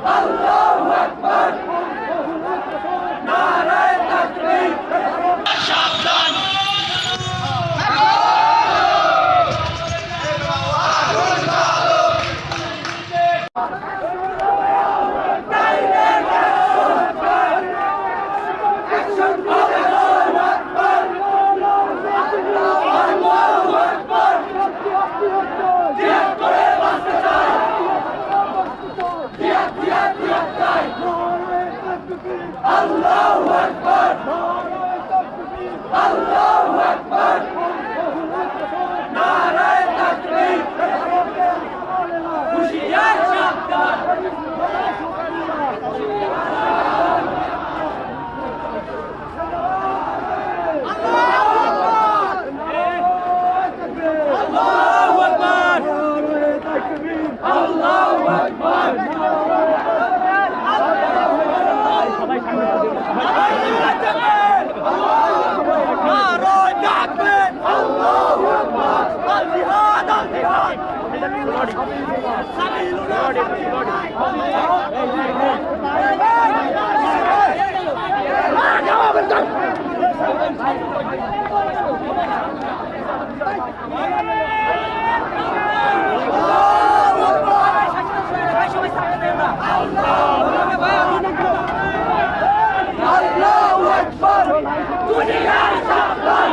আল্লাহু আকবার নারায়ে তাকবীর সাবধান আল্লাহু আকবার আল্লাহু আকবার নারায়ে তাকবীর হুশিয়ার সাবধান আল্লাহু আকবার আল্লাহু আকবার আল্লাহু আকবার দুনিয়ার সাবধান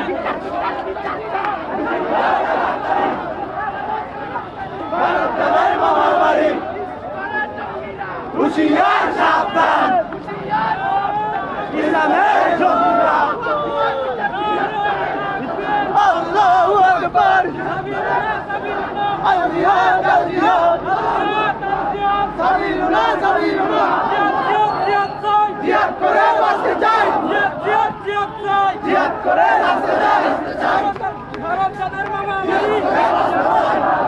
ভারতের মামার বাড়ি হুশিয়ার সাবধান ইসলামের সংগ্রাম আল্লাহু আকবার আল জিহাদ সাবিলুল্লাহ জিহাদ করে বাঁচতে চাই জিহাদ করে বাঁচতে চাই ভারতের মামার বাড়ি